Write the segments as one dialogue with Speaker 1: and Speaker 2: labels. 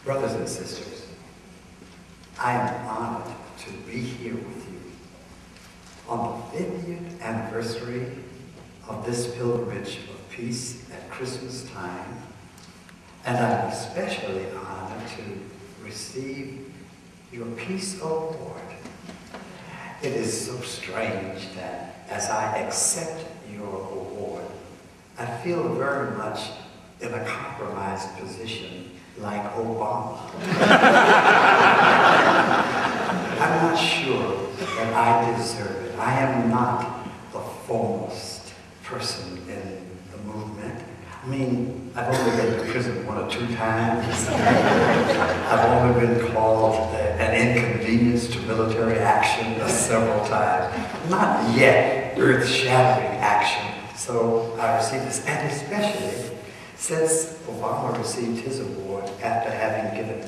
Speaker 1: Brothers and sisters, I am honored to be here with you on the 50th anniversary of this pilgrimage of peace at Christmas time, and I'm especially honored to receive your Peace Award. It is so strange that as I accept your award, I feel very much in a compromised position like Obama. I'm not sure that I deserve it. I am not the foremost person in the movement. I mean, I've only been to prison 1 or 2 times. I've only been called an inconvenience to military action several times. Not yet earth-shattering action. So I received this, and especially since Obama received his award after having given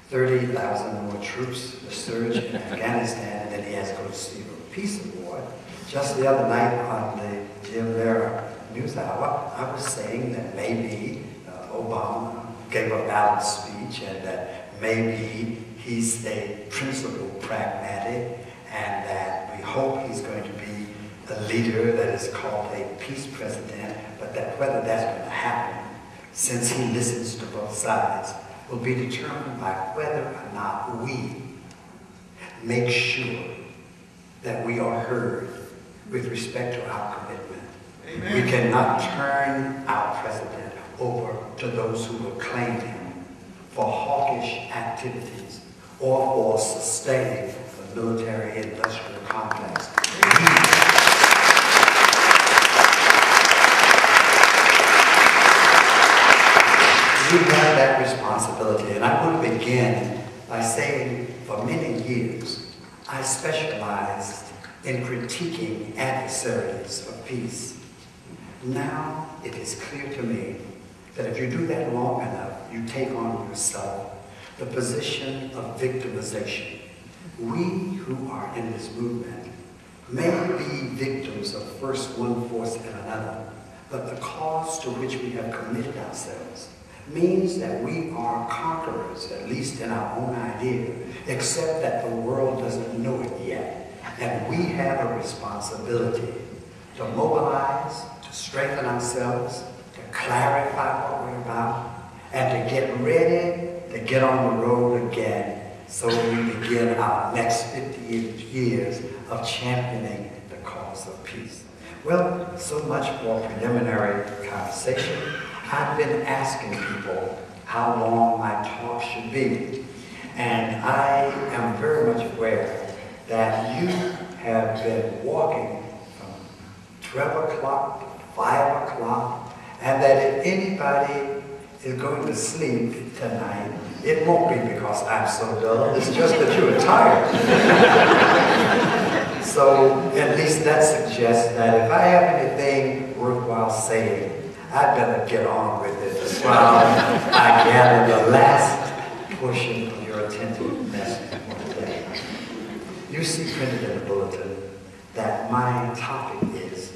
Speaker 1: 30,000 more troops a surge in Afghanistan, and then he has to go receive a peace award. Just the other night on the Jim Lehrer News Hour, I was saying that maybe Obama gave a balanced speech and that maybe he's a principled pragmatic and that we hope he's going to be a leader that is called a peace president, but that whether that's going to happen, since he listens to both sides, will be determined by whether or not we make sure that we are heard with respect to our commitment. Amen. We cannot turn our president over to those who will claim him for hawkish activities or for sustaining the military-industrial complex. We have that responsibility, and I want to begin by saying for many years I specialized in critiquing adversaries of peace. Now it is clear to me that if you do that long enough, you take on yourself the position of victimization. We who are in this movement may be victims of first one force and another, but the cause to which we have committed ourselves means that we are conquerors, at least in our own idea, except that the world doesn't know it yet. And we have a responsibility to mobilize, to strengthen ourselves, to clarify what we're about, and to get ready to get on the road again so we begin our next 50 years of championing the cause of peace. Well, so much for preliminary conversation. I've been asking people how long my talk should be, and I am very much aware that you have been walking from 12 o'clock to 5 o'clock, and that if anybody is going to sleep tonight, it won't be because I'm so dull, it's just that you're tired. So at least that suggests that if I have anything worthwhile saying, I better get on with it while I gather the last portion of your attentive message for today. You see printed in the bulletin that my topic is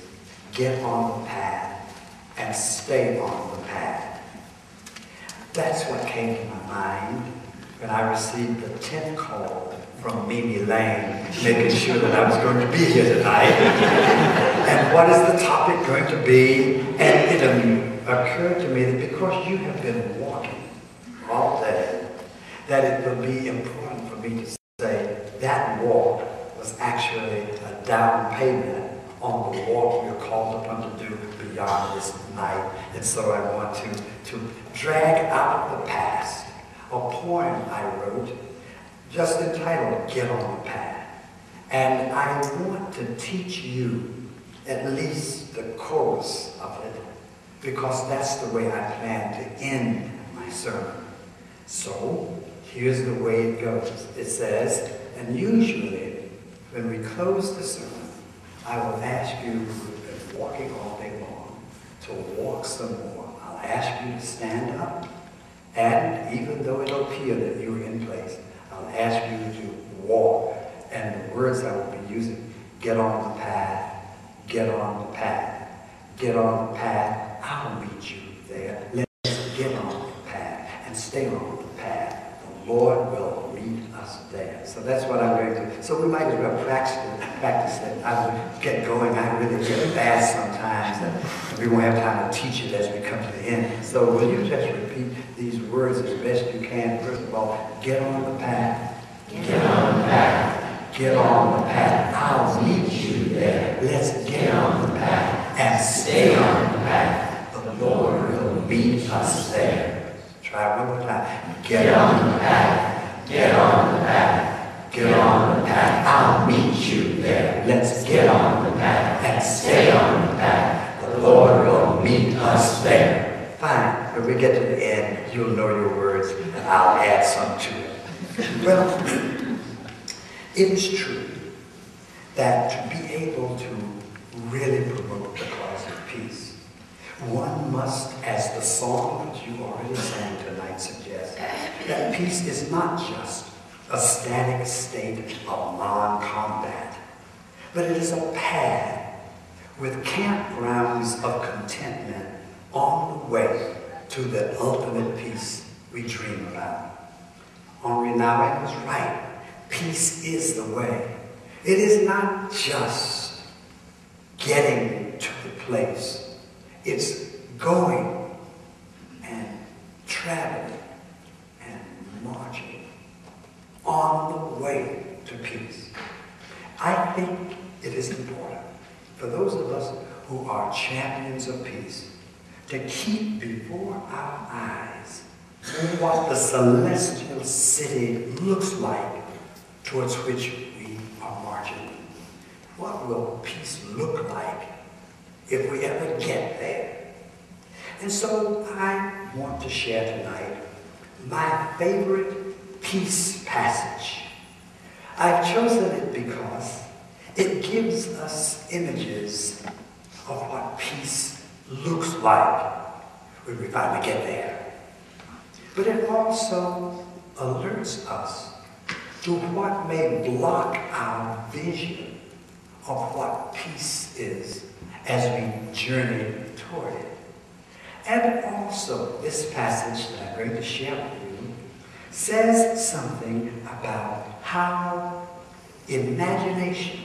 Speaker 1: get on the path and stay on the path. That's what came to my mind when I received the 10th call from Mimi Lane, making sure that I was going to be here tonight. And what is the topic going to be? And it occurred to me that because you have been walking all day, that it would be important for me to say that walk was actually a down payment on the walk we are called upon to do beyond this night. And so I want to drag out of the past a poem I wrote just entitled Get on the Path. And I want to teach you at least the chorus of it, because that's the way I plan to end my sermon. So here's the way it goes. It says, and usually when we close the sermon, I will ask you who've been walking all day long to walk some more. I'll ask you to stand up, and even though it'll appear that you're in place, I'll ask you to walk. And the words I will be using, get on the path, get on the path, get on the path, I'll meet you there. Let's get on the path and stay on the path. Lord will meet us there. So that's what I'm going to do. So we might as well practice it. I will get going. I really get fast sometimes, and we won't have time to teach it as we come to the end. So will you just repeat these words as best you can? First of all, get on the path.
Speaker 2: Get on the path.
Speaker 1: Get on the path. I'll meet you there. Let's get on the path and stay on the path. The Lord will meet us there. Try one more time.
Speaker 2: Get on the path. Get on the path.
Speaker 1: Get on the path. I'll meet you there. Let's get on the path and stay on the path. The Lord will meet us there. Fine. When we get to the end, you'll know your words, and I'll add some to it. Well, it is true that to be able to really promote the cause of peace, one must, as the song that you already sang tonight suggests, that peace is not just a static state of non-combat, but it is a path with campgrounds of contentment on the way to the ultimate peace we dream about. Henri Nouwen was right. Peace is the way. It is not just getting to the place. It's going and traveling and marching on the way to peace. I think it is important for those of us who are champions of peace to keep before our eyes what the celestial city looks like towards which we are marching. What will peace look like if we ever get there? And so I want to share tonight my favorite peace passage. I've chosen it because it gives us images of what peace looks like when we finally get there. But it also alerts us to what may block our vision of what peace is as we journey toward it. And also, this passage that I'm going to share with you says something about how imagination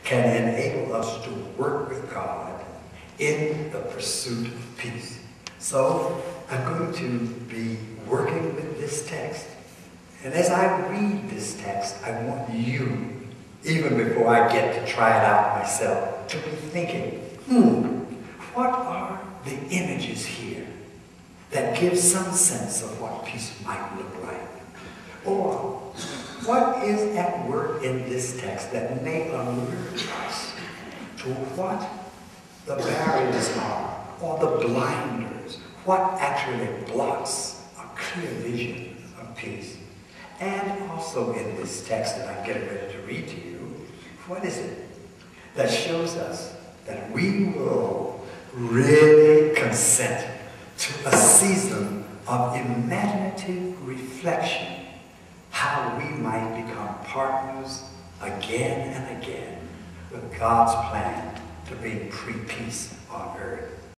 Speaker 1: can enable us to work with God in the pursuit of peace. So, I'm going to be working with this text. And as I read this text, I want you, even before I get to try it out myself, to be thinking, what are the images here that give some sense of what peace might look like? Or what is at work in this text that may alert us to what the barriers are, or the blinders, what actually blocks a clear vision of peace? And also in this text that I'm getting ready to read to you, what is it that shows us that we will really consent to a season of imaginative reflection, how we might become partners again and again with God's plan to bring peace on earth?